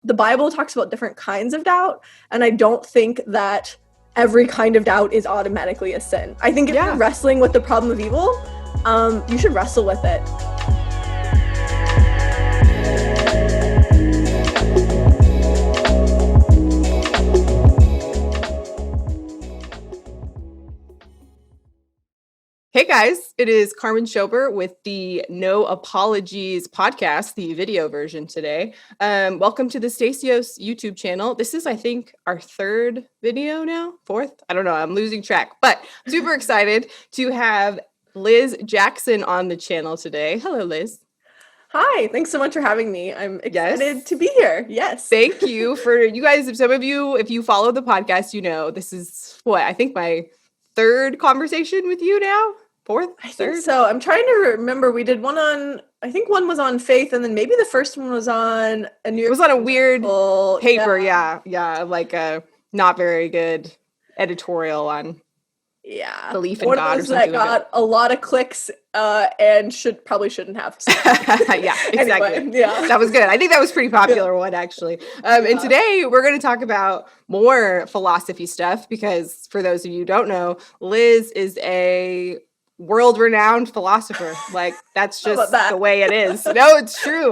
the Bible talks about different kinds of doubt, and I don't think that every kind of doubt is automatically a sin. I think if you're wrestling with the problem of evil, you should wrestle with it. Hey guys, it is Carmen Schober with the No Apologies podcast, the video version today. Welcome to the Stasios YouTube channel. This is, I think, our third video now, fourth? I don't know, I'm losing track, but super excited to have Liz Jackson on the channel today. Hello, Liz. Hi, thanks so much for having me. I'm excited to be here. Yes. Thank you for you guys. Some of you, if you follow the podcast, you know, this is I think my third conversation with you now. Fourth? I think so. I'm trying to remember. We did one on, I think one was on faith, and then maybe the first one was on a New York. It was on a weird paper, yeah, like a not very good editorial on belief in one God of those or something. That got a lot of clicks and shouldn't have. So. Yeah, exactly. Anyway, that was good. I think that was pretty popular one actually. And today we're going to talk about more philosophy stuff because for those of you who don't know, Liz is a world-renowned philosopher. Like that's just the way it is. No, it's true.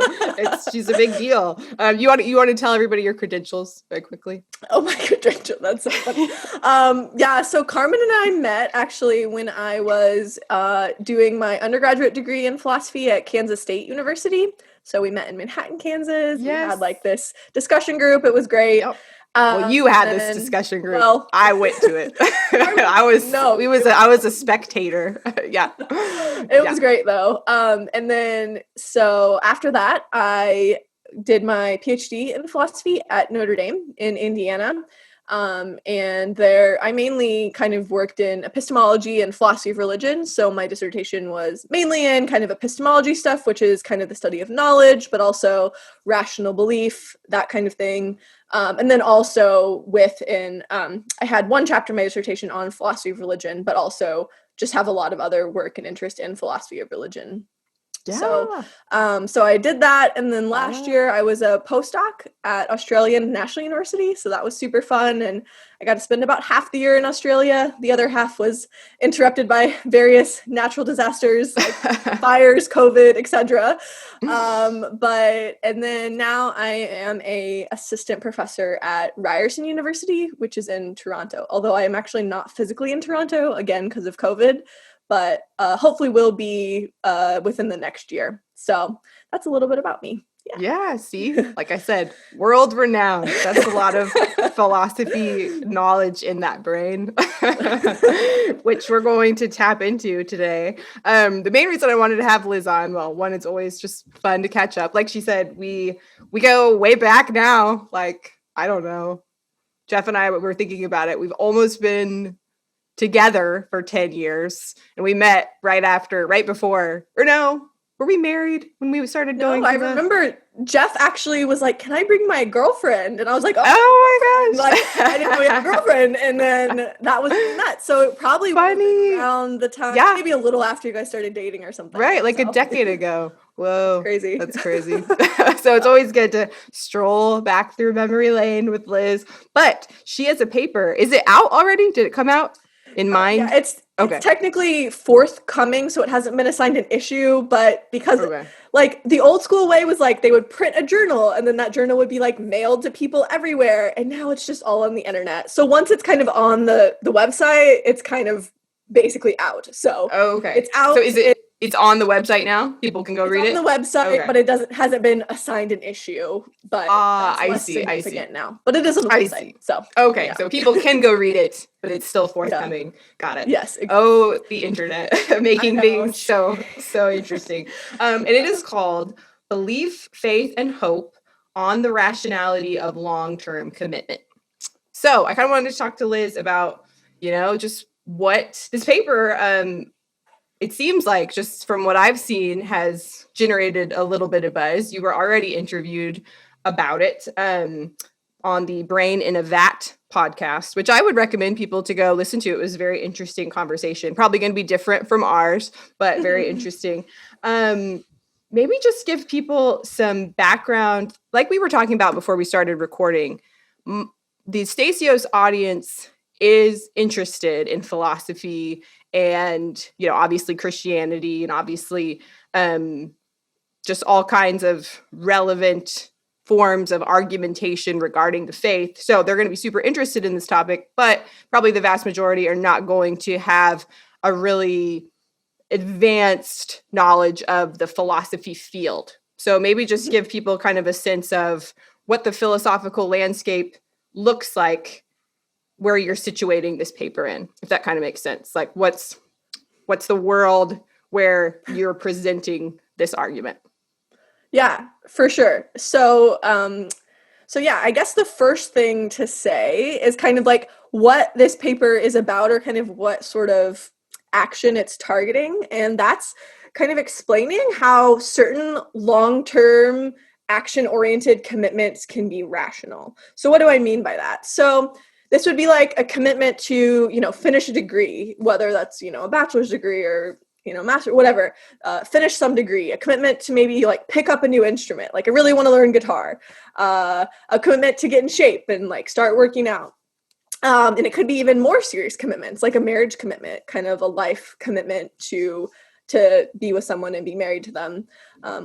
She's a big deal. You want to tell everybody your credentials very quickly? Oh, my credentials. That's so funny. So Carmen and I met actually when I was doing my undergraduate degree in philosophy at Kansas State University. So we met in Manhattan, Kansas. Yes. We had like this discussion group. It was great. Yep. Well, you had this discussion group. Well, I went to it. I was a spectator. Yeah. It was great though. And then so after that, I did my PhD in philosophy at Notre Dame in Indiana. And there I mainly kind of worked in epistemology and philosophy of religion. So my dissertation was mainly in kind of epistemology stuff, which is kind of the study of knowledge, but also rational belief, that kind of thing. And then also I had one chapter in my dissertation on philosophy of religion, but also just have a lot of other work and interest in philosophy of religion. Yeah. So I did that. And then last year I was a postdoc at Australian National University. So that was super fun. And I got to spend about half the year in Australia. The other half was interrupted by various natural disasters like fires, COVID, etc. And then now I am a assistant professor at Ryerson University, which is in Toronto. Although I am actually not physically in Toronto, again, because of COVID. But hopefully will be within the next year. So that's a little bit about me. Yeah, see, like I said, world renowned. That's a lot of philosophy knowledge in that brain, which we're going to tap into today. The main reason I wanted to have Liz on, well, one, it's always just fun to catch up. Like she said, we go way back now. Like, I don't know. Jeff and I were thinking about it. We've almost been together for 10 years and we met were we married when we started going? I remember Jeff actually was like, can I bring my girlfriend? And I was like, oh my gosh. Like, I didn't know we had a girlfriend. And then that was that. So it probably was around the time, maybe a little after you guys started dating or something. Right, like a decade ago. Whoa. Crazy. That's crazy. So it's always good to stroll back through memory lane with Liz. But she has a paper. Is it out already? Did it come out? In mind? Yeah, it's technically forthcoming, so it hasn't been assigned an issue, but because like the old school way was like they would print a journal and then that journal would be like mailed to people everywhere, and now it's just all on the internet. So once it's kind of on the website, it's kind of basically out. So it's out. So it's on the website now? People can go read it? It's on the website, but it hasn't been assigned an issue. But I see now. But it is on the website. So so people can go read it, but it's still forthcoming. Got it. Yes. Exactly. Oh, the internet making things so interesting. And it is called Belief, Faith, and Hope on the Rationality of Long-Term Commitment. So I kind of wanted to talk to Liz about, just what this paper it seems like, just from what I've seen, has generated a little bit of buzz. You were already interviewed about it on the Brain in a Vat podcast, which I would recommend people to go listen to. It was a very interesting conversation. Probably going to be different from ours, but very interesting. maybe just give people some background, like we were talking about before we started recording. The Stasios audience is interested in philosophy and, obviously Christianity and obviously just all kinds of relevant forms of argumentation regarding the faith. So they're going to be super interested in this topic, but probably the vast majority are not going to have a really advanced knowledge of the philosophy field. So maybe just give people kind of a sense of what the philosophical landscape looks like where you're situating this paper in, if that kind of makes sense. Like what's the world where you're presenting this argument? Yeah, for sure. So yeah, I guess the first thing to say is kind of like what this paper is about, or kind of what sort of action it's targeting. And that's kind of explaining how certain long-term action-oriented commitments can be rational. So what do I mean by that? So this would be like a commitment to, finish a degree, whether that's, a bachelor's degree or master, whatever, finish some degree, a commitment to maybe like pick up a new instrument. Like I really want to learn guitar, a commitment to get in shape and like start working out. And it could be even more serious commitments, like a marriage commitment, kind of a life commitment to be with someone and be married to them,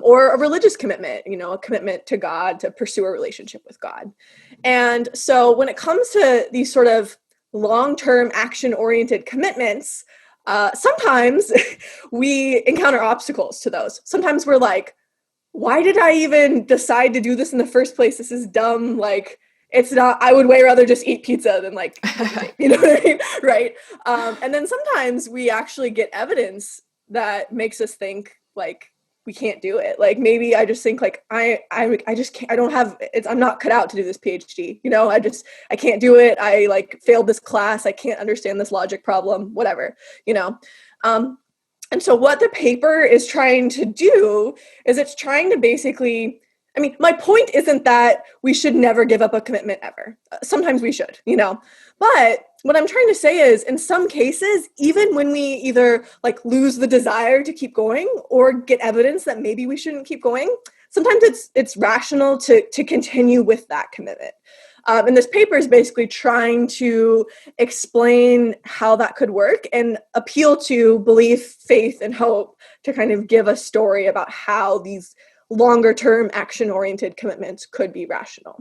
or a religious commitment, a commitment to God, to pursue a relationship with God. And so when it comes to these sort of long-term action-oriented commitments, sometimes we encounter obstacles to those. Sometimes we're like, why did I even decide to do this in the first place? This is dumb. Like, it's not, I would way rather just eat pizza than like, you know what I mean? Right. And then sometimes we actually get evidence that makes us think like, we can't do it. Like maybe I just think like I just can't, I don't have it's, I'm not cut out to do this PhD. I can't do it. I like failed this class. I can't understand this logic problem, whatever, and so what the paper is trying to do is it's trying to basically, my point isn't that we should never give up a commitment ever. Sometimes we should, but what I'm trying to say is in some cases, even when we either like lose the desire to keep going or get evidence that maybe we shouldn't keep going, sometimes it's rational to continue with that commitment. And this paper is basically trying to explain how that could work and appeal to belief, faith, and hope to kind of give a story about how these longer term action-oriented commitments could be rational.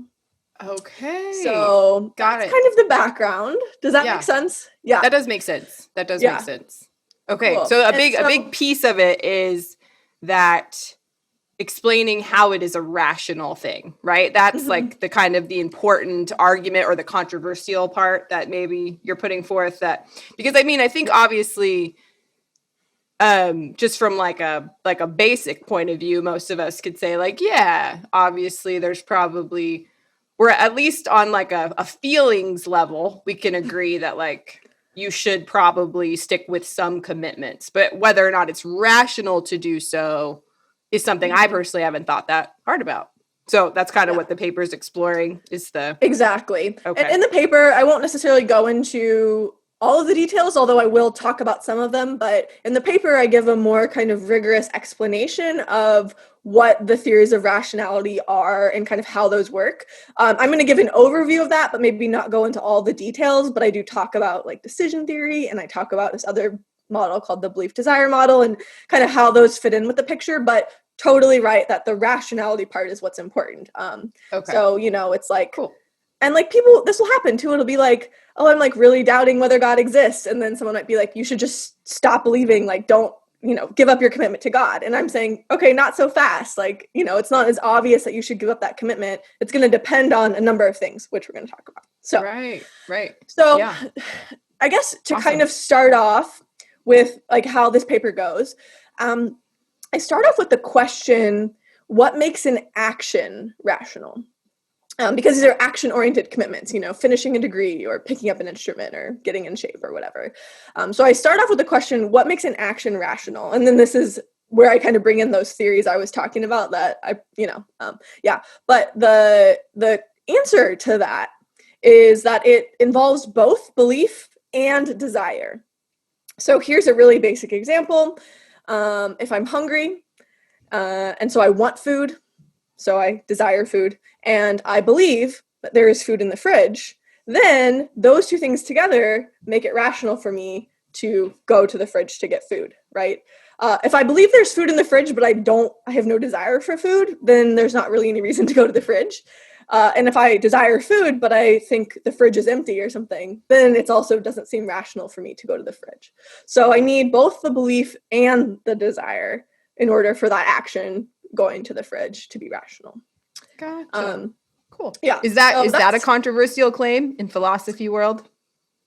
Okay. So that's kind of the background. Does that make sense? Yeah. That does make sense. Make sense. Okay. Cool. So a big piece of it is that explaining how it is a rational thing, right? That's like the kind of the important argument or the controversial part that maybe you're putting forth, that because I think obviously just from like a basic point of view, most of us could say like, yeah, obviously there's probably, we're at least on like a feelings level, we can agree that like you should probably stick with some commitments, but whether or not it's rational to do so is something I personally haven't thought that hard about. So that's kind of what the paper is exploring, is the... Exactly. Okay. And in the paper, I won't necessarily go into all of the details, although I will talk about some of them. But in the paper, I give a more kind of rigorous explanation of what the theories of rationality are and kind of how those work. I'm going to give an overview of that, but maybe not go into all the details. But I do talk about like decision theory, and I talk about this other model called the belief desire model and kind of how those fit in with the picture. But totally right that the rationality part is what's important. Okay. So, it's like, cool. And like people, this will happen too. It'll be like, oh, I'm like really doubting whether God exists. And then someone might be like, you should just stop believing, like, don't, give up your commitment to God. And I'm saying, okay, not so fast. Like, it's not as obvious that you should give up that commitment. It's going to depend on a number of things, which we're going to talk about. So, right. So yeah. I guess to kind of start off with like how this paper goes, I start off with the question, what makes an action rational? Because these are action-oriented commitments, finishing a degree or picking up an instrument or getting in shape or whatever. So I start off with the question, what makes an action rational? And then this is where I kind of bring in those theories I was talking about that But the answer to that is that it involves both belief and desire. So here's a really basic example. If I'm hungry, And so I want food, so I desire food, and I believe that there is food in the fridge, then those two things together make it rational for me to go to the fridge to get food, right? If I believe there's food in the fridge, but I have no desire for food, then there's not really any reason to go to the fridge. And if I desire food, but I think the fridge is empty or something, then it also doesn't seem rational for me to go to the fridge. So I need both the belief and the desire in order for that action going to the fridge to be rational. Gotcha. Cool. Yeah. Is that a controversial claim in philosophy world?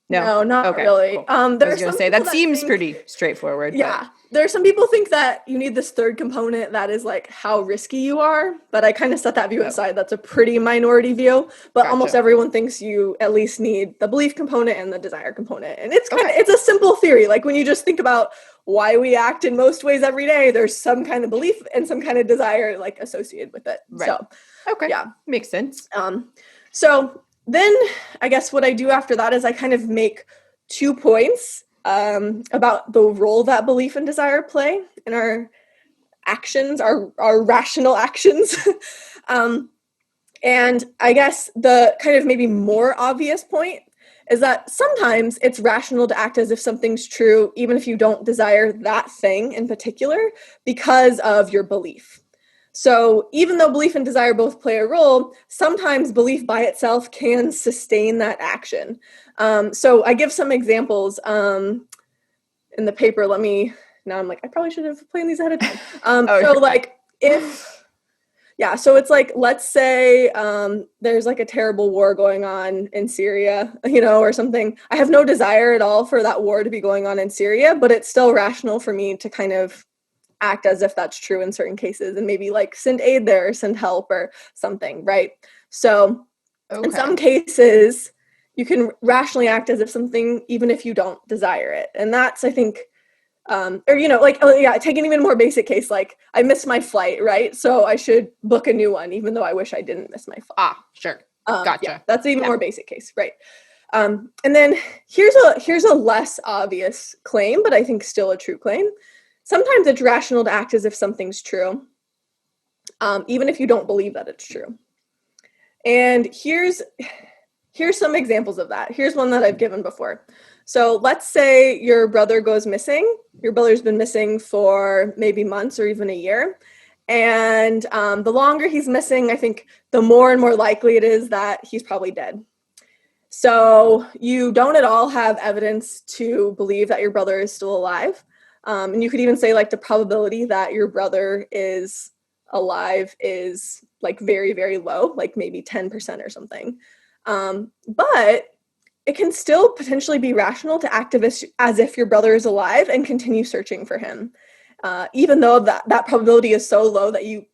No, not really. Cool. I was going to say that seems pretty straightforward. Yeah. But there are some people think that you need this third component that is like how risky you are, but I kind of set that view aside. That's a pretty minority view, but almost everyone thinks you at least need the belief component and the desire component. And it's it's a simple theory. Like when you just think about why we act in most ways every day, there's some kind of belief and some kind of desire like associated with it. Right. So, yeah, makes sense. So then I guess what I do after that is I kind of make 2 points about the role that belief and desire play in our actions, our rational actions. And I guess the kind of maybe more obvious point is that sometimes it's rational to act as if something's true, even if you don't desire that thing in particular, because of your belief. So even though belief and desire both play a role, sometimes belief by itself can sustain that action. So I give some examples in the paper. Now I'm like, I probably should have planned these ahead of time. So it's like, let's say there's like a terrible war going on in Syria, or something. I have no desire at all for that war to be going on in Syria, but it's still rational for me to kind of act as if that's true in certain cases and maybe like send aid there or send help or something, right? So in some cases, you can rationally act as if something, even if you don't desire it. And that's, I think, take an even more basic case, like I missed my flight, right? So I should book a new one, even though I wish I didn't miss my flight. Sure. Gotcha. Yeah, that's even more basic case, right? And then here's a less obvious claim, but I think still a true claim. Sometimes it's rational to act as if something's true, even if you don't believe that it's true. And here's some examples of that. Here's one that I've given before. So let's say your brother goes missing. Your brother's been missing for maybe months or even a year. And the longer he's missing, I think the more and more likely it is that he's probably dead. So you don't at all have evidence to believe that your brother is still alive. And you could even say like the probability that your brother is alive is like very, very low, like maybe 10% or something. But it can still potentially be rational to act as if your brother is alive and continue searching for him, even though that probability is so low that you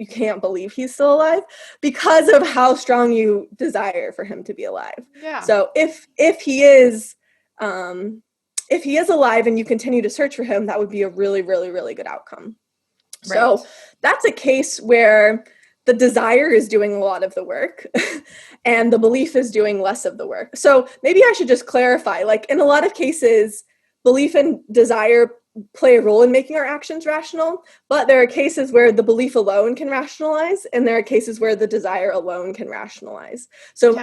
can't believe he's still alive because of how strong you desire for him to be alive. Yeah. So if he is alive and you continue to search for him, that would be a really, really, really good outcome. Right. So that's a case where the desire is doing a lot of the work and the belief is doing less of the work. So maybe I should just clarify, like in a lot of cases, belief and desire play a role in making our actions rational, but there are cases where the belief alone can rationalize, and there are cases where the desire alone can rationalize. So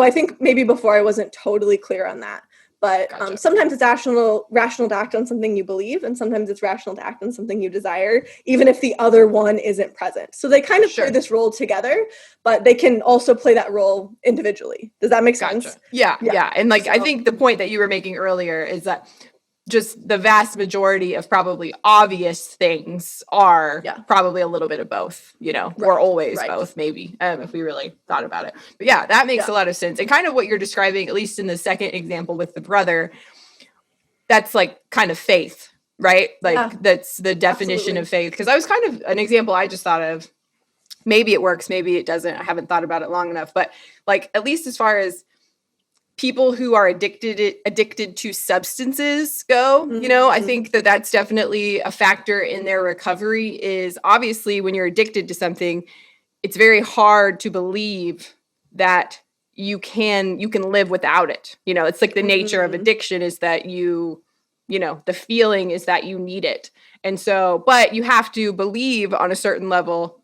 I think maybe before I wasn't totally clear on that. But sometimes it's rational to act on something you believe, and sometimes it's rational to act on something you desire, even if the other one isn't present. So they kind of play this role together, but they can also play that role individually. Does that make sense? Yeah. And I think the point that you were making earlier is that just the vast majority of probably obvious things are probably a little bit of both, or always both, maybe, if we really thought about it. But yeah, that makes a lot of sense. And kind of what you're describing, at least in the second example with the brother, that's like kind of faith, right? Like that's the definition of faith. Because I was kind of an example I just thought of. Maybe it works, maybe it doesn't. I haven't thought about it long enough. But like, at least as far as people who are addicted to substances go, I think that's definitely a factor in their recovery. Is obviously when you're addicted to something, it's very hard to believe that you can live without it. It's like the nature of addiction is that you the feeling is that you need it. And so, but you have to believe on a certain level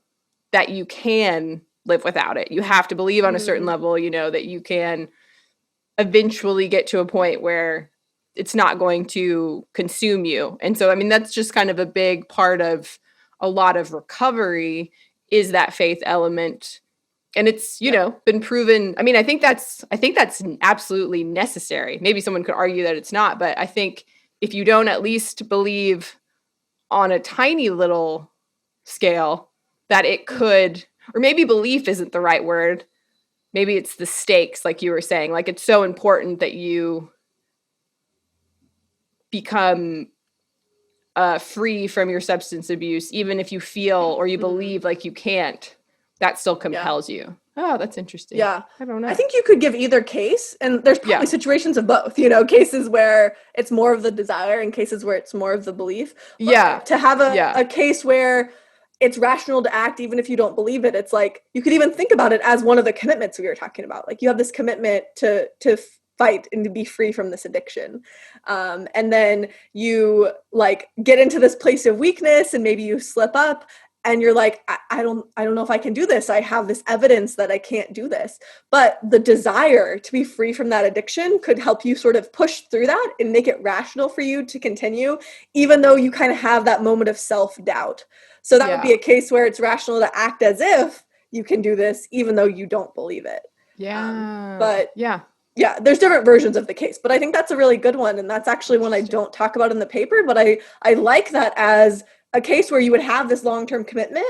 that you can live without it. You have to believe on a certain level, that you can eventually get to a point where it's not going to consume you. And so, I mean, that's just kind of a big part of a lot of recovery is that faith element. And it's, been proven. I mean, I think that's absolutely necessary. Maybe someone could argue that it's not, but I think if you don't at least believe on a tiny little scale that it could, or maybe belief isn't the right word. Maybe it's the stakes, like you were saying, like it's so important that you become free from your substance abuse, even if you feel or you believe like you can't, that still compels you. Oh, that's interesting. Yeah. I don't know. I think you could give either case, and there's probably situations of both, cases where it's more of the desire and cases where it's more of the belief. But to have a case where it's rational to act even if you don't believe it, it's like you could even think about it as one of the commitments we were talking about. Like you have this commitment to fight and to be free from this addiction. And then you like get into this place of weakness and maybe you slip up and you're like, I don't know if I can do this. I have this evidence that I can't do this. But the desire to be free from that addiction could help you sort of push through that and make it rational for you to continue, even though you kind of have that moment of self-doubt. So that would be a case where it's rational to act as if you can do this, even though you don't believe it. Yeah, there's different versions of the case, but I think that's a really good one. And that's actually one I don't talk about in the paper, but I like that as a case where you would have this long-term commitment,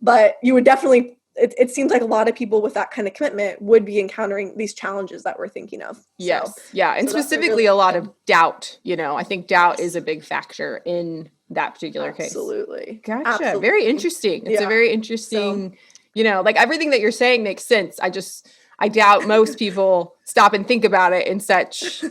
but you would definitely, it seems like a lot of people with that kind of commitment would be encountering these challenges that we're thinking of. Yes. So, yeah. And specifically a lot of doubt, I think doubt is a big factor in that particular case. Absolutely. Gotcha. Absolutely. Very interesting. It's a very interesting, like everything that you're saying makes sense. I doubt most people stop and think about it in such,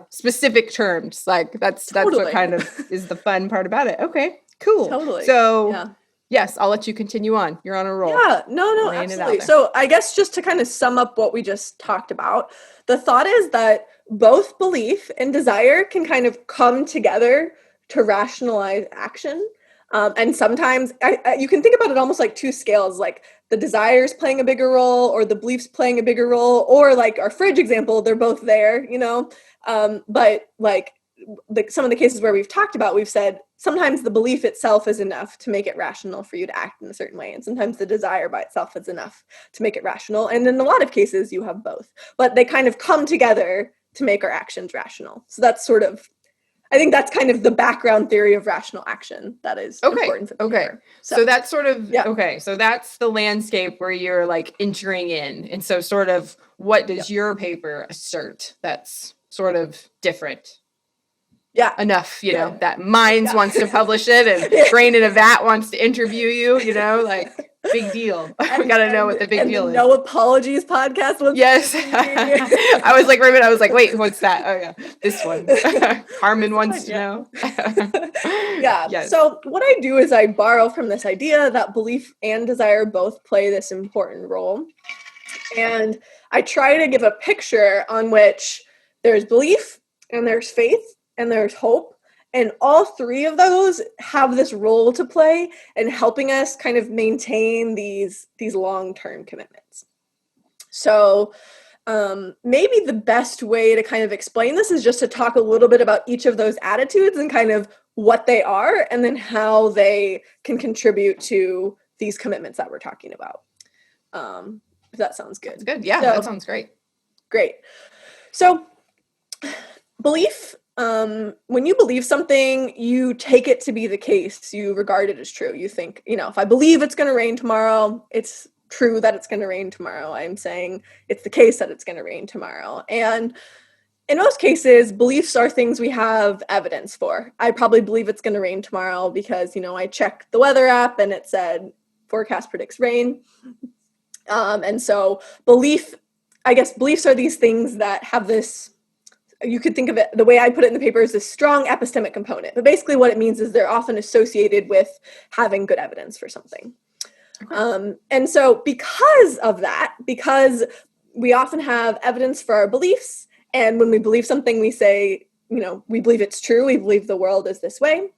specific terms. Like that's what kind of is the fun part about it. Okay, cool. Totally. So yes, I'll let you continue on. You're on a roll. Yeah, no, absolutely. So I guess just to kind of sum up what we just talked about, the thought is that both belief and desire can kind of come together to rationalize action. And sometimes you can think about it almost like two scales, like the desires playing a bigger role or the beliefs playing a bigger role, or like our fridge example, they're both there, but like some of the cases where we've talked about, we've said sometimes the belief itself is enough to make it rational for you to act in a certain way. And sometimes the desire by itself is enough to make it rational. And in a lot of cases you have both, but they kind of come together to make our actions rational. So that's sort of, I think that's kind of the background theory of rational action that is important for people. So that's sort of, so that's the landscape where you're like entering in. And so sort of what does your paper assert that's sort of different? Enough, that Minds wants to publish it and Brain in a Vat wants to interview you, like big deal. We got to know what the big deal is. No Apologies podcast. Yes. I was like, wait, what's that? Oh yeah, this one. Carmen wants to know. Yes. So what I do is I borrow from this idea that belief and desire both play this important role. And I try to give a picture on which there's belief and there's faith and there's hope. And all three of those have this role to play in helping us kind of maintain these long-term commitments. So maybe the best way to kind of explain this is just to talk a little bit about each of those attitudes and kind of what they are and then how they can contribute to these commitments that we're talking about. If that sounds good. That's good. Yeah, that sounds great. Great. So belief, when you believe something, you take it to be the case. You regard it as true. You think, if I believe it's going to rain tomorrow, it's true that it's going to rain tomorrow. I'm saying it's the case that it's going to rain tomorrow. And in most cases, beliefs are things we have evidence for. I probably believe it's going to rain tomorrow because, I checked the weather app and it said forecast predicts rain. And so beliefs are these things that have this, you could think of it, the way I put it in the paper is this strong epistemic component. But basically what it means is they're often associated with having good evidence for something. Okay. And so because of that, because we often have evidence for our beliefs, and when we believe something, we say, we believe it's true, we believe the world is this way,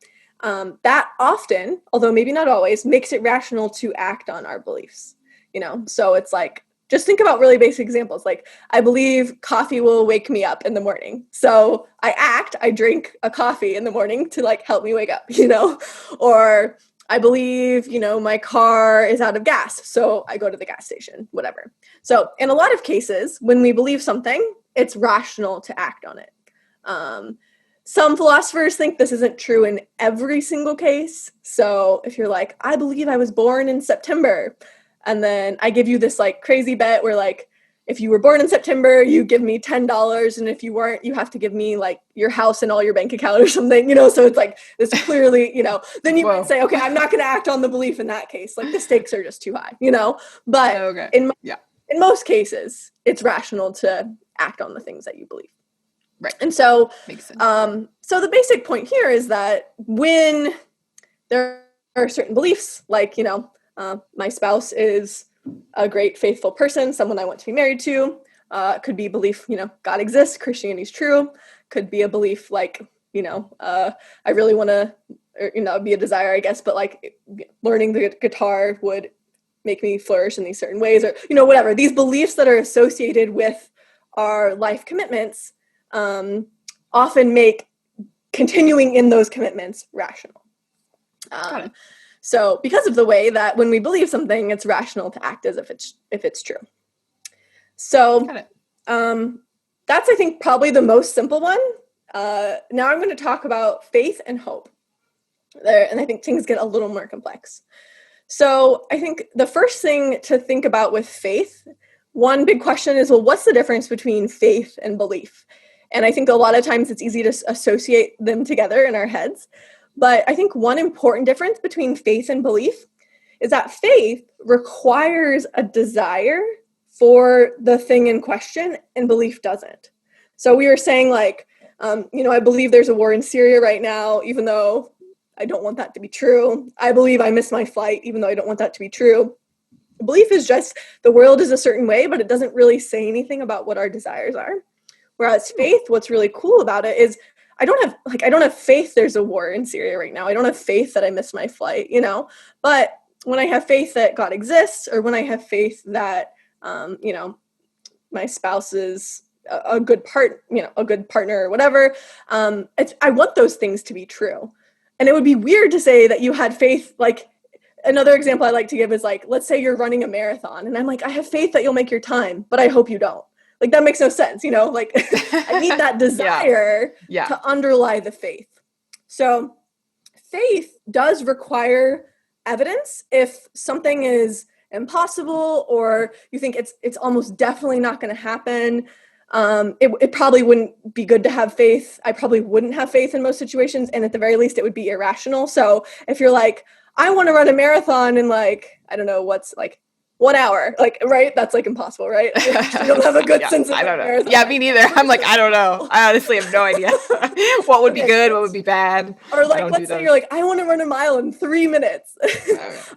that often, although maybe not always, makes it rational to act on our beliefs. So it's like, just think about really basic examples. Like, I believe coffee will wake me up in the morning. So I drink a coffee in the morning to like help me wake up, or I believe, my car is out of gas. So I go to the gas station, whatever. So in a lot of cases, when we believe something, it's rational to act on it. Some philosophers think this isn't true in every single case. So if you're like, I believe I was born in September, and then I give you this like crazy bet where like, if you were born in September, you give me $10, and if you weren't, you have to give me like your house and all your bank account or something, so it's like this clearly, then you might say, okay, I'm not going to act on the belief in that case. Like the stakes are just too high, but Okay. in most cases, it's rational to act on the things that you believe. Right. And so, makes sense. So the basic point here is that when there are certain beliefs, like, my spouse is a great, faithful person, someone I want to be married to, could be belief, God exists, Christianity is true, could be a belief like, I really want to, be a desire, I guess, but like learning the guitar would make me flourish in these certain ways, or, whatever. These beliefs that are associated with our life commitments often make continuing in those commitments rational. Got it. So because of the way that when we believe something, it's rational to act as if it's true. So that's, I think, probably the most simple one. Now I'm going to talk about faith and hope. And I think things get a little more complex. So I think the first thing to think about with faith, one big question is, well, what's the difference between faith and belief? And I think a lot of times it's easy to associate them together in our heads. But I think one important difference between faith and belief is that faith requires a desire for the thing in question, and belief doesn't. So we were saying like, I believe there's a war in Syria right now, even though I don't want that to be true. I believe I missed my flight, even though I don't want that to be true. Belief is just the world is a certain way, but it doesn't really say anything about what our desires are. Whereas faith, what's really cool about it is I don't have faith there's a war in Syria right now. I don't have faith that I missed my flight, but when I have faith that God exists, or when I have faith that, my spouse is a good partner or whatever, I want those things to be true. And it would be weird to say that you had faith. Like, another example I like to give is like, let's say you're running a marathon and I'm like, I have faith that you'll make your time, but I hope you don't. Like, that makes no sense, like I need that desire to underlie the faith. So faith does require evidence. If something is impossible, or you think it's almost definitely not going to happen, it probably wouldn't be good to have faith. I probably wouldn't have faith in most situations, and at the very least it would be irrational. So if you're like, I want to run a marathon in like, I don't know, what's like 1 hour, like, right? That's like impossible, right? You don't have a good sense of I don't know. marathon. Yeah, me neither. I'm like, I don't know. I honestly have no idea what would be good, what would be bad. Or like, let's say you're like, I want to run a mile in 3 minutes.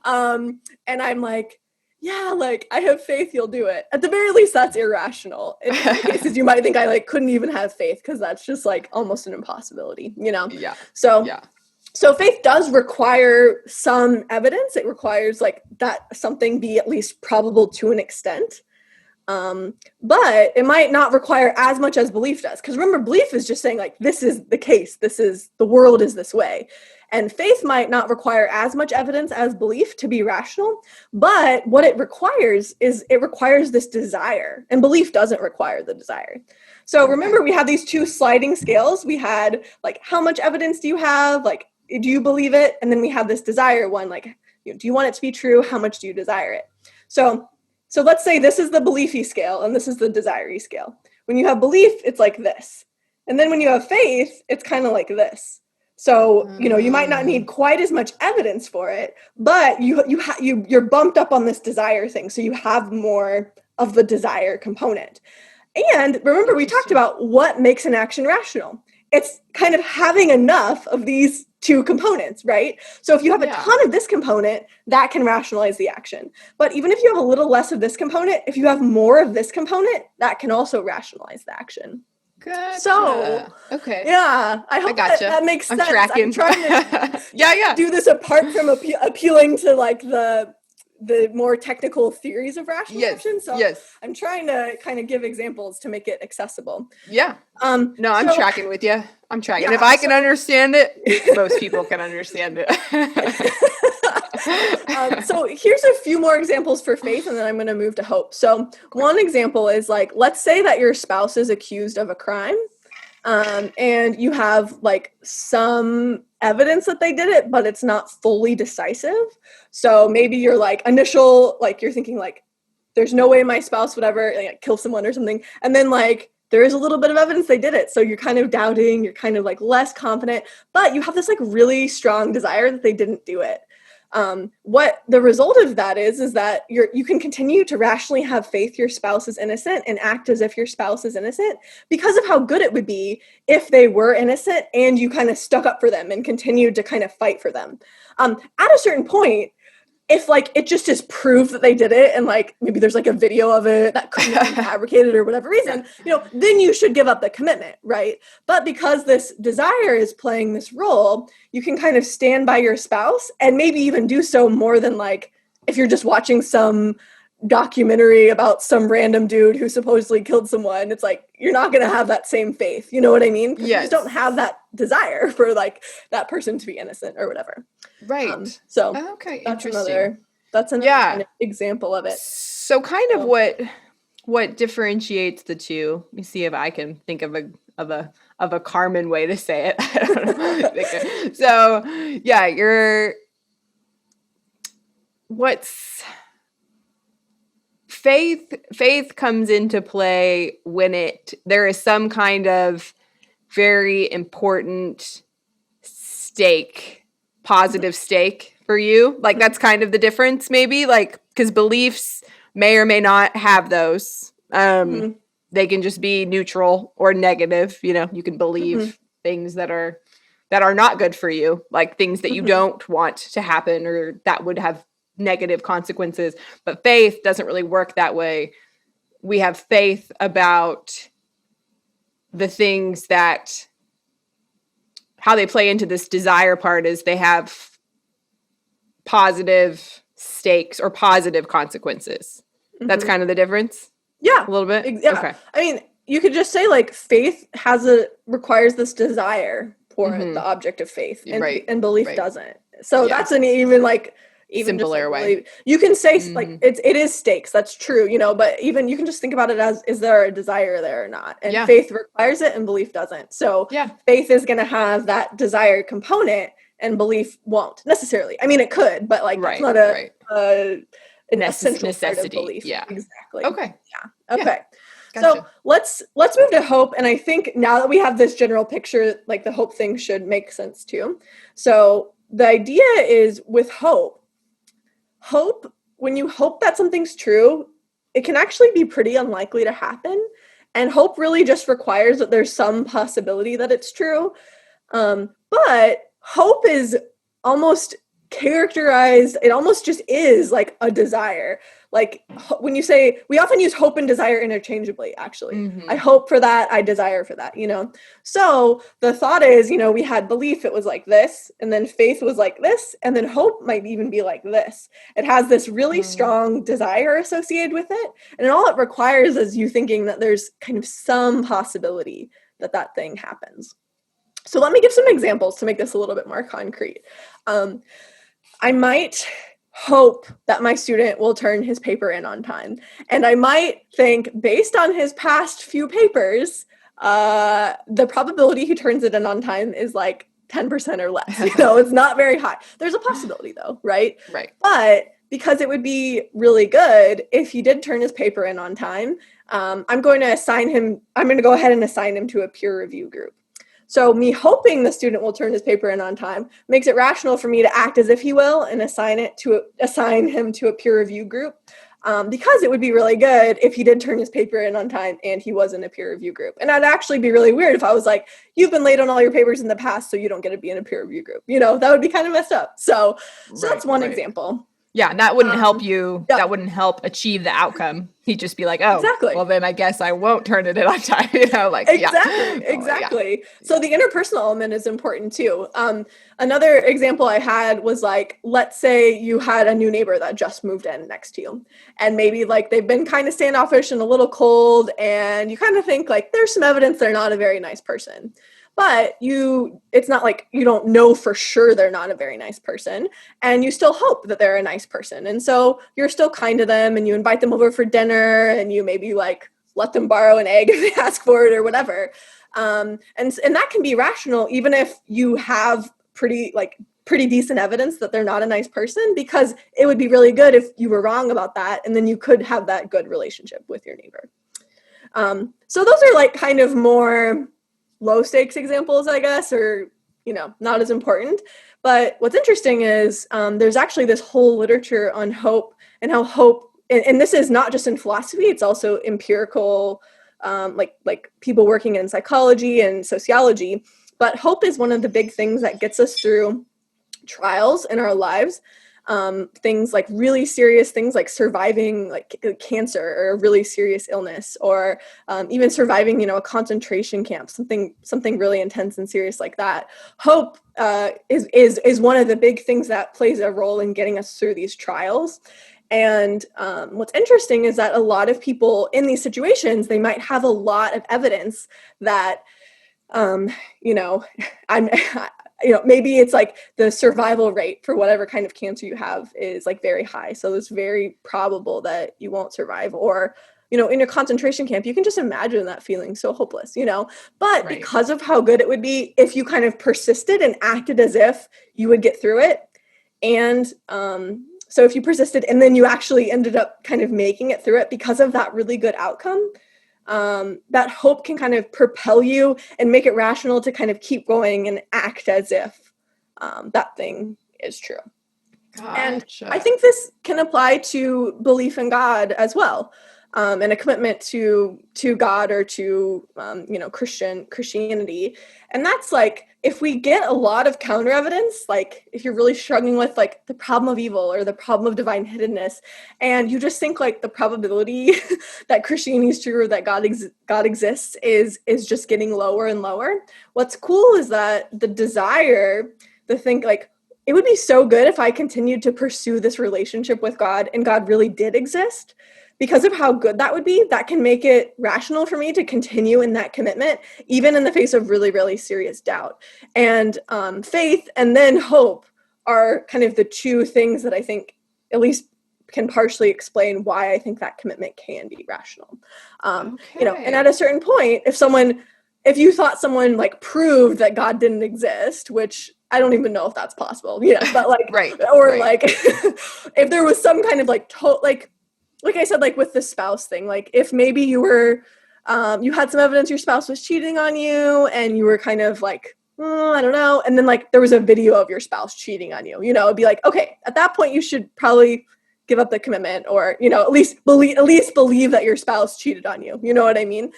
And I'm like, yeah, like, I have faith you'll do it. At the very least, that's irrational. In some cases, you might think I like couldn't even have faith, because that's just like almost an impossibility, Yeah. So faith does require some evidence. It requires like that something be at least probable to an extent. But it might not require as much as belief does. Because remember, belief is just saying like, this is the case. The world is this way. And faith might not require as much evidence as belief to be rational. But what it requires is this desire. And belief doesn't require the desire. So remember, we have these two sliding scales. We had like, how much evidence do you have? Like, do you believe it? And then we have this desire one, like, do you want it to be true? How much do you desire it? So let's say this is the beliefy scale and this is the desire-y scale. When you have belief, it's like this. And then when you have faith, it's kind of like this. So, you might not need quite as much evidence for it, but you're bumped up on this desire thing. So you have more of the desire component. And remember, we talked about what makes an action rational. It's kind of having enough of these two components, right? So if you have a ton of this component, that can rationalize the action. But even if you have a little less of this component, if you have more of this component, that can also rationalize the action. Gotcha. So, okay. yeah, I hope gotcha. that makes I'm sense. tracking. I'm trying to yeah. do this apart from appealing to like the more technical theories of rational Yes. options. So Yes. I'm trying to kind of give examples to make it accessible. Yeah. No, I'm tracking with you. I'm tracking. Yeah, If I can understand it, most people can understand it. So here's a few more examples for faith, and then I'm going to move to hope. So one example is like, let's say that your spouse is accused of a crime, and you have like some evidence that they did it, but it's not fully decisive. So maybe you're like you're thinking like, there's no way my spouse would ever like kill someone or something, and then like there is a little bit of evidence they did it, so you're kind of doubting, you're kind of like less confident, but you have this like really strong desire that they didn't do it. What the result of that is that you can continue to rationally have faith your spouse is innocent and act as if your spouse is innocent because of how good it would be if they were innocent and you kind of stuck up for them and continued to kind of fight for them. At a certain point, if like it just is proof that they did it and like maybe there's like a video of it that couldn't have been fabricated or whatever reason, then you should give up the commitment, right? But because this desire is playing this role, you can kind of stand by your spouse and maybe even do so more than like if you're just watching some documentary about some random dude who supposedly killed someone. It's like you're not going to have that same faith, you know what I mean? Because you just don't have that desire for like that person to be innocent or whatever. Right. So okay, that's interesting. That's another kind of example of it. So kind of what differentiates the two. Let me see if I can think of a Carmen way to say it. I don't know. So yeah, what's faith comes into play when there is some kind of very important positive stake for you. Like that's kind of the difference maybe, like because beliefs may or may not have those. They can just be neutral or negative. You can believe things that are not good for you, like things that you don't want to happen or that would have negative consequences. But faith doesn't really work that way. We have faith about the things that how they play into this desire part is they have positive stakes or positive consequences. That's kind of the difference. Yeah. A little bit. Yeah. Okay. I mean, you could just say like faith requires this desire for the object of faith, and belief doesn't. So that's an even simpler way. You can say like it is stakes. That's true, but even you can just think about it as, is there a desire there or not? And faith requires it and belief doesn't. So faith is going to have that desire component and belief won't necessarily. I mean, it could, but like it's not an essential necessity. Part of belief. Yeah. Exactly. Okay. Yeah. Okay. Gotcha. So let's move to hope. And I think now that we have this general picture, like the hope thing should make sense too. So the idea is with hope, when you hope that something's true, it can actually be pretty unlikely to happen. And hope really just requires that there's some possibility that it's true. But hope is almost characterized, it almost just is like a desire. Like when you say, we often use hope and desire interchangeably, actually. I hope for that, I desire for that, So the thought is, we had belief, it was like this, and then faith was like this, and then hope might even be like this. It has this really strong desire associated with it, and all it requires is you thinking that there's kind of some possibility that that thing happens. So let me give some examples to make this a little bit more concrete. I might hope that my student will turn his paper in on time. And I might think, based on his past few papers, the probability he turns it in on time is like 10% or less. It's not very high. There's a possibility though, right? Right. But because it would be really good if he did turn his paper in on time, I'm going to go ahead and assign him to a peer review group. So me hoping the student will turn his paper in on time makes it rational for me to act as if he will and assign him to a peer review group, because it would be really good if he did turn his paper in on time and he was in a peer review group. And that'd actually be really weird if I was like, you've been late on all your papers in the past, so you don't get to be in a peer review group. That would be kind of messed up. So that's one example. Yeah, and that wouldn't help you. Yeah. That wouldn't help achieve the outcome. He'd just be like, oh, Exactly. well, then I guess I won't turn it in on time. Like, Exactly. yeah. Exactly. So the interpersonal element is important too. Another example I had was like, let's say you had a new neighbor that just moved in next to you, and maybe like they've been kind of standoffish and a little cold, and you kind of think like there's some evidence they're not a very nice person. But it's not like you don't know for sure they're not a very nice person, and you still hope that they're a nice person. And so you're still kind to them, and you invite them over for dinner, and you maybe like let them borrow an egg if they ask for it or whatever. And that can be rational, even if you have pretty decent evidence that they're not a nice person, because it would be really good if you were wrong about that, and then you could have that good relationship with your neighbor. So those are like kind of more low stakes examples, I guess, or, not as important. But what's interesting is there's actually this whole literature on hope, and how hope, and this is not just in philosophy, it's also empirical, like people working in psychology and sociology. But hope is one of the big things that gets us through trials in our lives. Things like really serious things like surviving like cancer or a really serious illness, or even surviving, a concentration camp, something really intense and serious like that. Hope is one of the big things that plays a role in getting us through these trials. And what's interesting is that a lot of people in these situations, they might have a lot of evidence that I'm maybe it's like the survival rate for whatever kind of cancer you have is like very high. So it's very probable that you won't survive. Or, in your concentration camp, you can just imagine that feeling so hopeless, but Right. because of how good it would be if you kind of persisted and acted as if you would get through it. And so if you persisted and then you actually ended up kind of making it through it because of that really good outcome, that hope can kind of propel you and make it rational to kind of keep going and act as if that thing is true. Gotcha. And I think this can apply to belief in God as well, and a commitment to God or to Christianity. And that's like, if we get a lot of counter evidence, like if you're really struggling with like the problem of evil or the problem of divine hiddenness, and you just think like the probability that Christianity is true or that God exists is just getting lower and lower. What's cool is that the desire, the think like, it would be so good if I continued to pursue this relationship with God and God really did exist. Because of how good that would be, that can make it rational for me to continue in that commitment, even in the face of really, really serious doubt. And faith and then hope are kind of the two things that I think at least can partially explain why I think that commitment can be rational. And at a certain point, if you thought someone like proved that God didn't exist, which I don't even know if that's possible, but like, right. Like if there was some kind of like I said, like with the spouse thing, like if maybe you were, you had some evidence your spouse was cheating on you and you were kind of like, I don't know. And then like there was a video of your spouse cheating on you, it'd be like, okay, at that point you should probably give up the commitment, or, at least believe that your spouse cheated on you. You know what I mean?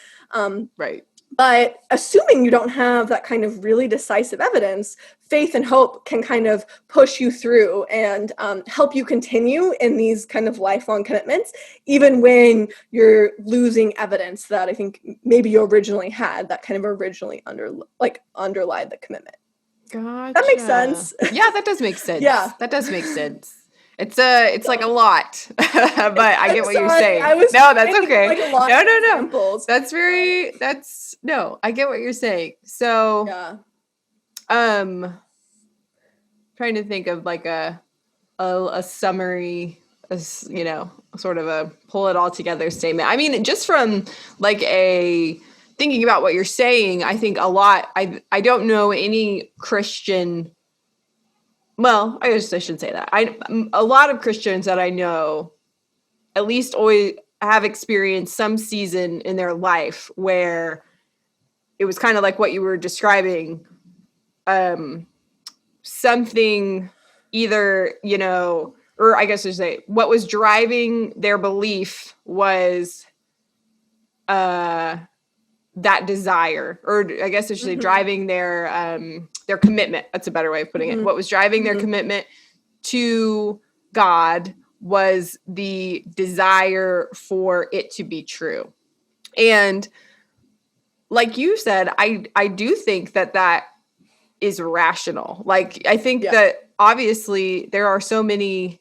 Right. But assuming you don't have that kind of really decisive evidence, faith and hope can kind of push you through and help you continue in these kind of lifelong commitments, even when you're losing evidence that I think maybe you originally had that kind of originally underlied the commitment. Gotcha. That makes sense. Yeah, that does make sense. Yeah. That does make sense. It's like a lot, but I get what you're saying. No, that's okay. Like a lot no. examples. I get what you're saying. So, yeah. Trying to think of like a summary, sort of a pull it all together statement. I mean, just from like thinking about what you're saying, I think a lot, I don't know any Christian. Well, I guess I shouldn't say that. A lot of Christians that I know, at least always have experienced some season in their life where it was kind of like what you were describing. Something either, or I guess I should say, what was driving their belief was that desire, or I guess I should say driving their commitment. That's a better way of putting it. What was driving their commitment to God was the desire for it to be true. And like you said, I do think that is rational. Like, I think that obviously there are so many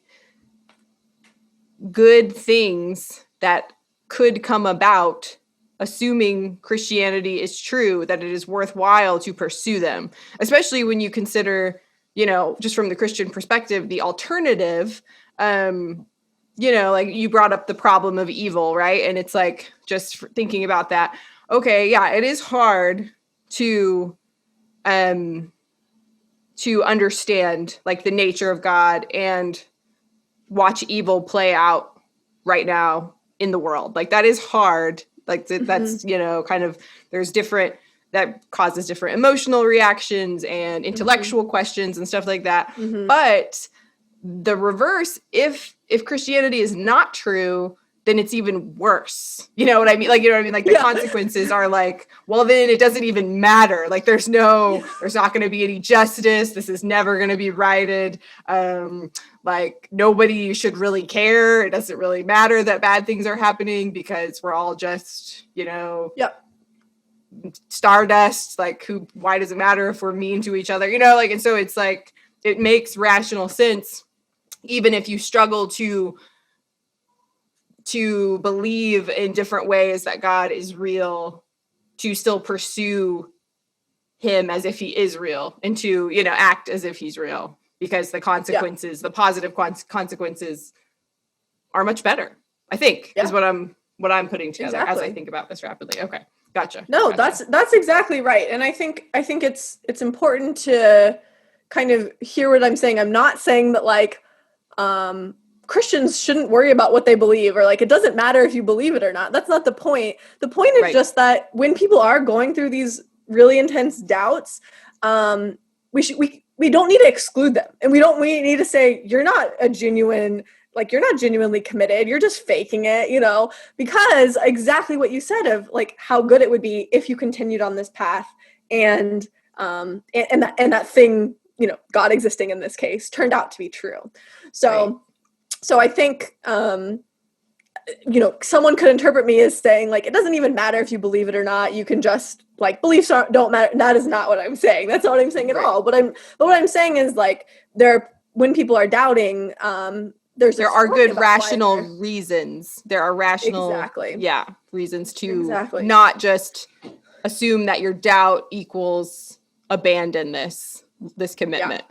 good things that could come about assuming Christianity is true, that it is worthwhile to pursue them, especially when you consider, just from the Christian perspective, the alternative. Like you brought up the problem of evil, right? And it's like, just thinking about that, okay, yeah, it is hard to understand like the nature of God and watch evil play out right now in the world. Like, that is hard. Like that's, kind of, there's different, that causes different emotional reactions and intellectual questions and stuff like that. But the reverse, if Christianity is not true, then it's even worse. You know what I mean? Like, Like, the consequences are like, well, then it doesn't even matter. Like, there's not going to be any justice. This is never going to be righted. Like, nobody should really care. It doesn't really matter that bad things are happening because we're all just, stardust. Like, why does it matter if we're mean to each other? And so it's like, it makes rational sense, even if you struggle to believe in different ways that God is real, to still pursue him as if he is real, and to, act as if he's real, because the consequences, the positive consequences are much better, I think, is what I'm putting together as I think about this rapidly. Okay. Gotcha. No, that's exactly right. And I think it's important to kind of hear what I'm saying. I'm not saying that like, Christians shouldn't worry about what they believe, or like, it doesn't matter if you believe it or not. That's not the point. The point is just that when people are going through these really intense doubts, we don't need to exclude them. And we need to say, you're not genuinely committed. You're just faking it, because exactly what you said of like how good it would be if you continued on this path and that thing, God existing in this case, turned out to be true. So I think, someone could interpret me as saying like, it doesn't even matter if you believe it or not. You can just like, beliefs don't matter. That is not what I'm saying. That's not what I'm saying at all. But what I'm saying is like, when people are doubting, there are good rational reasons. There are rational, reasons to not just assume that your doubt equals abandon this commitment.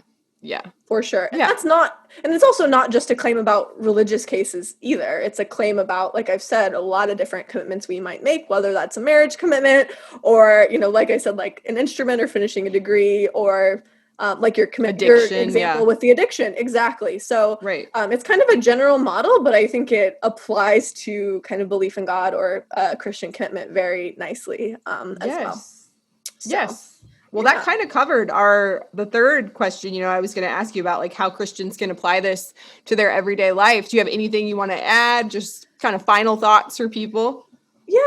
Yeah, for sure. And it's also not just a claim about religious cases either. It's a claim about, like I've said, a lot of different commitments we might make, whether that's a marriage commitment or, like I said, like an instrument or finishing a degree, or like your example with the addiction. Exactly. So it's kind of a general model, but I think it applies to kind of belief in God or Christian commitment very nicely as well. So, yes. Well, that kind of covered the third question, I was going to ask you about like how Christians can apply this to their everyday life. Do you have anything you want to add? Just kind of final thoughts for people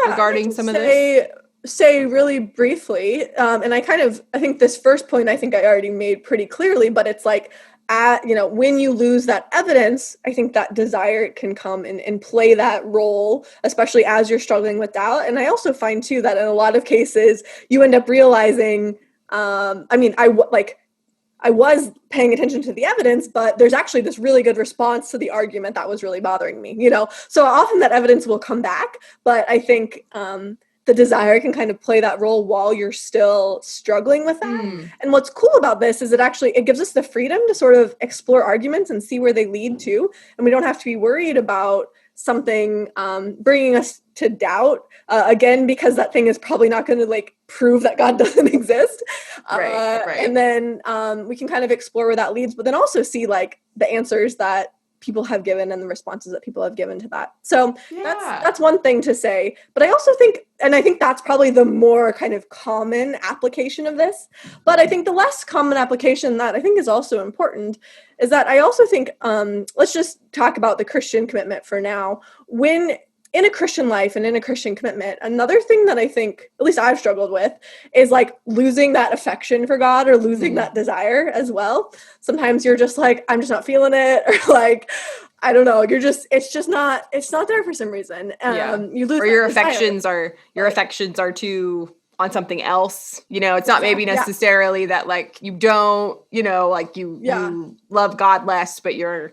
regarding some of this? Say really briefly, and I think this first point I already made pretty clearly, but it's like, when you lose that evidence, I think that desire can come and play that role, especially as you're struggling with doubt. And I also find too that in a lot of cases you end up realizing, I was paying attention to the evidence, but there's actually this really good response to the argument that was really bothering me, So often that evidence will come back, but I think the desire can kind of play that role while you're still struggling with that. And what's cool about this is it gives us the freedom to sort of explore arguments and see where they lead to. And we don't have to be worried about something bringing us to doubt again, because that thing is probably not going to like prove that God doesn't exist. And then we can kind of explore where that leads, but then also see like the answers that people have given and the responses that people have given to that. So that's one thing to say. But I also think, and I think that's probably the more kind of common application of this, but I think the less common application that I think is also important is that I also think, let's just talk about the Christian commitment for now. When in a Christian life and in a Christian commitment, another thing that I think, at least I've struggled with, is like losing that affection for God or losing that desire as well. Sometimes you're just like, I'm just not feeling it, or like, I don't know, it's not there for some reason. You lose or that your desire. affections are too on something else. It's not maybe Yeah. necessarily that like you don't, like Yeah. you love God less, but you're,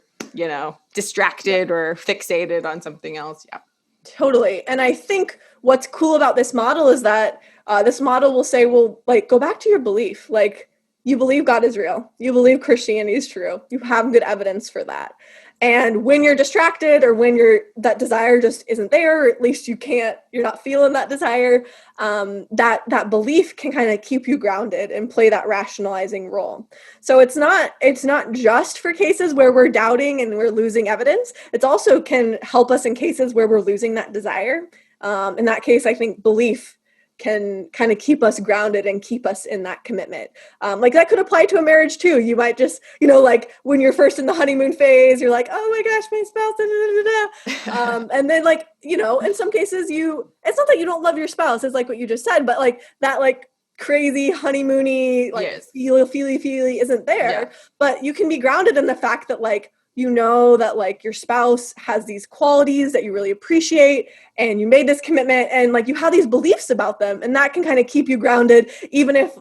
distracted or fixated on something else. Yeah. Totally. And I think what's cool about this model is that this model will say, well, like, go back to your belief. Like, you believe God is real. You believe Christianity is true. You have good evidence for that. And when you're distracted or when that desire just isn't there, or at least you're not feeling that desire, that belief can kind of keep you grounded and play that rationalizing role. So it's not just for cases where we're doubting and we're losing evidence. It also can help us in cases where we're losing that desire. In that case, I think belief can kind of keep us grounded and keep us in that commitment. Like that could apply to a marriage too. You might just, like when you're first in the honeymoon phase, you're like, oh my gosh, my spouse, da, da, da, da. And then like, in some cases it's not that you don't love your spouse, it's like what you just said, but like that like crazy honeymoony, like Yes. feely isn't there. Yeah. But you can be grounded in the fact that like, that like your spouse has these qualities that you really appreciate and you made this commitment and like you have these beliefs about them, and that can kind of keep you grounded even if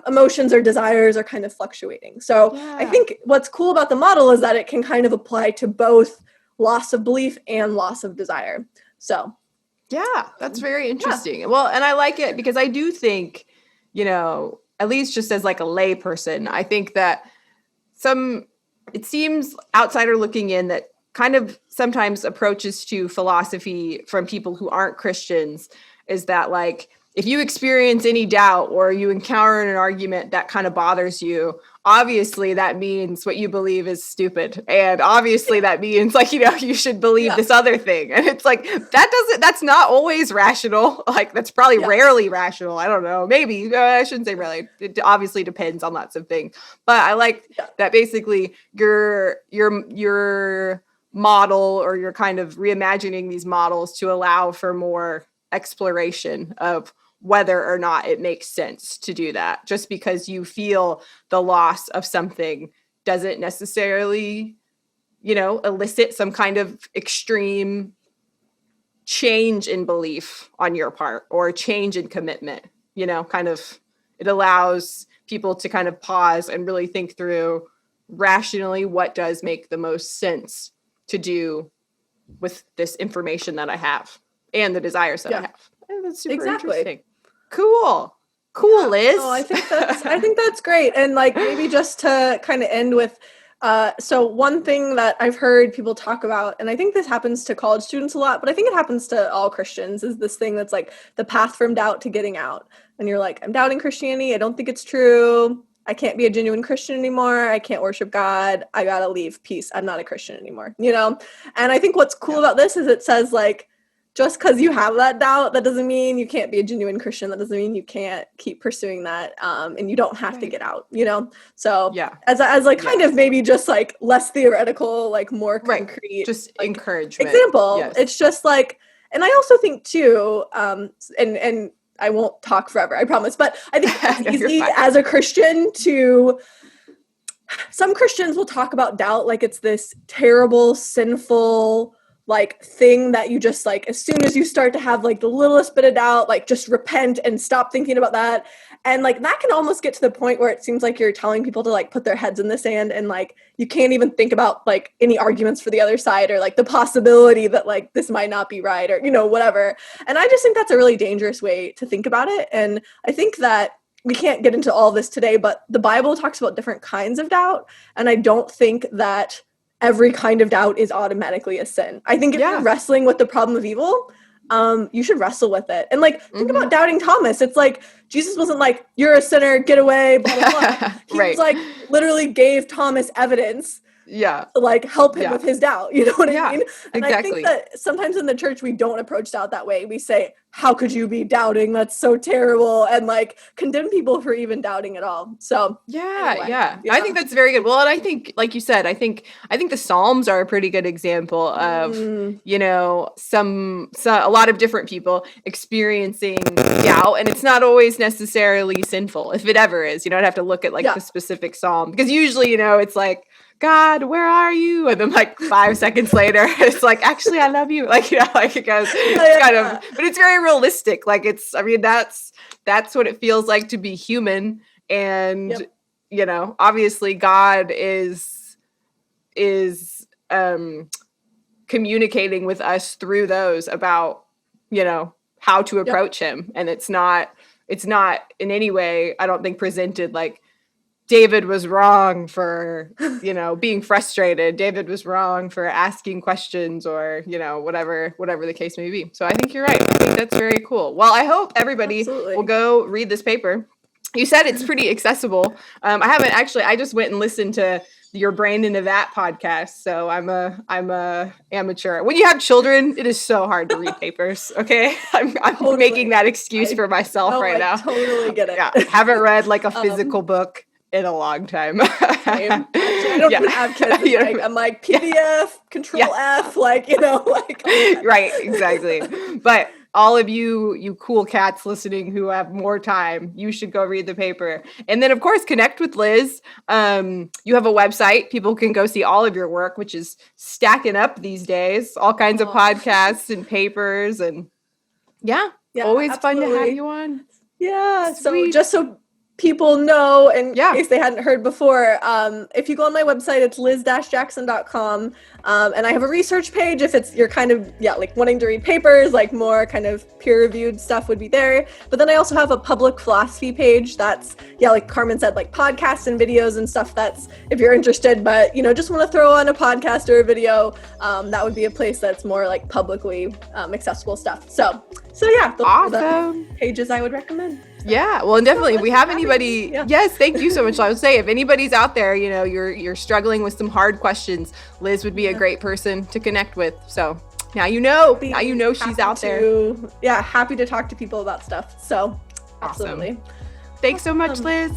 emotions or desires are kind of fluctuating. So I think what's cool about the model is that it can kind of apply to both loss of belief and loss of desire. So yeah, that's very interesting. Yeah. Well, and I like it because I do think, at least just as like a lay person, I think that it seems outsider looking in that kind of sometimes approaches to philosophy from people who aren't Christians is that like, if you experience any doubt or you encounter an argument that kind of bothers you, obviously that means what you believe is stupid. And obviously that means like, you should believe this other thing. And it's like, that's not always rational. Like that's probably rarely rational. I don't know. Maybe I shouldn't say rarely. It obviously depends on lots of things, but I like that basically your model, or you're kind of reimagining these models to allow for more exploration of whether or not it makes sense to do that. Just because you feel the loss of something doesn't necessarily, elicit some kind of extreme change in belief on your part or change in commitment. Kind of, it allows people to kind of pause and really think through rationally what does make the most sense to do with this information that I have and the desires that I have. And that's super interesting. Cool, Liz. Oh, I think that's great. And like maybe just to kind of end with, so one thing that I've heard people talk about, and I think this happens to college students a lot, but I think it happens to all Christians, is this thing that's like the path from doubt to getting out. And you're like, I'm doubting Christianity. I don't think it's true. I can't be a genuine Christian anymore. I can't worship God. I gotta leave. Peace. I'm not a Christian anymore. And I think what's cool about this is it says like, just because you have that doubt, that doesn't mean you can't be a genuine Christian. That doesn't mean you can't keep pursuing that. And you don't have to get out, So as like kind of maybe just like less theoretical, like more concrete, just like, encouragement example. It's just like, and I also think too, and I won't talk forever, I promise, but I think it's easy as a Christian some Christians will talk about doubt like it's this terrible, sinful, like thing that you just like, as soon as you start to have like the littlest bit of doubt, like just repent and stop thinking about that. And like that can almost get to the point where it seems like you're telling people to like put their heads in the sand and like you can't even think about like any arguments for the other side or like the possibility that like this might not be right or whatever. And I just think that's a really dangerous way to think about it. And I think that we can't get into all this today, but the Bible talks about different kinds of doubt. And I don't think that every kind of doubt is automatically a sin. I think if you're wrestling with the problem of evil, you should wrestle with it. And like, think about doubting Thomas. It's like, Jesus wasn't like, you're a sinner, get away, blah, blah, blah. He was like, literally gave Thomas evidence to like help him with his doubt. You know what I mean? And I think that sometimes in the church, we don't approach doubt that way. We say, how could you be doubting? That's so terrible. And like condemn people for even doubting at all. So yeah. I think that's very good. Well, and I think, like you said, I think the Psalms are a pretty good example of, you know, a lot of different people experiencing doubt, and it's not always necessarily sinful, if it ever is. You don't have to look at like the specific Psalm, because usually, you know, it's like, God, where are you? And then like 5 seconds later, it's like, actually, I love you. Like, you know, like it goes, it's kind of, but it's very realistic. Like I mean, that's what it feels like to be human. And, you know, obviously God is communicating with us through those about, you know, how to approach him. And it's not in any way, I don't think, presented like David was wrong for, you know, being frustrated. David was wrong for asking questions, or, you know, whatever the case may be. So I think you're right. I think that's very cool. Well, I hope everybody will go read this paper. You said it's pretty accessible. I haven't actually. I just went and listened to your Brain into That podcast. So I'm a amateur. When you have children, it is so hard to read papers. Okay, I'm totally making that excuse for myself right now. Totally get it. Yeah, haven't read like a physical book in a long time. Actually, I don't even have kids. Like, I'm like PDF, Control F, like, you know, like right, exactly. But all of you cool cats listening who have more time, you should go read the paper. And then, of course, connect with Liz. You have a website. People can go see all of your work, which is stacking up these days. All kinds of podcasts and papers. And always fun to have you on. Yeah. Sweet. So just so people know, in case they hadn't heard before, if you go on my website, it's liz-jackson.com, and I have a research page if you're kind of like wanting to read papers, like more kind of peer-reviewed stuff would be there. But then I also have a public philosophy page that's like Carmen said, like podcasts and videos and stuff. That's if you're interested, but you know, just want to throw on a podcast or a video, that would be a place that's more like publicly accessible stuff. So yeah, those are the pages I would recommend. Yeah, well, and definitely, if we have anybody, yes, thank you so much. I would say, if anybody's out there, you know, you're struggling with some hard questions, Liz would be a great person to connect with. So now you know she's out there. Happy to talk to people about stuff. So absolutely. Thanks so much, Liz.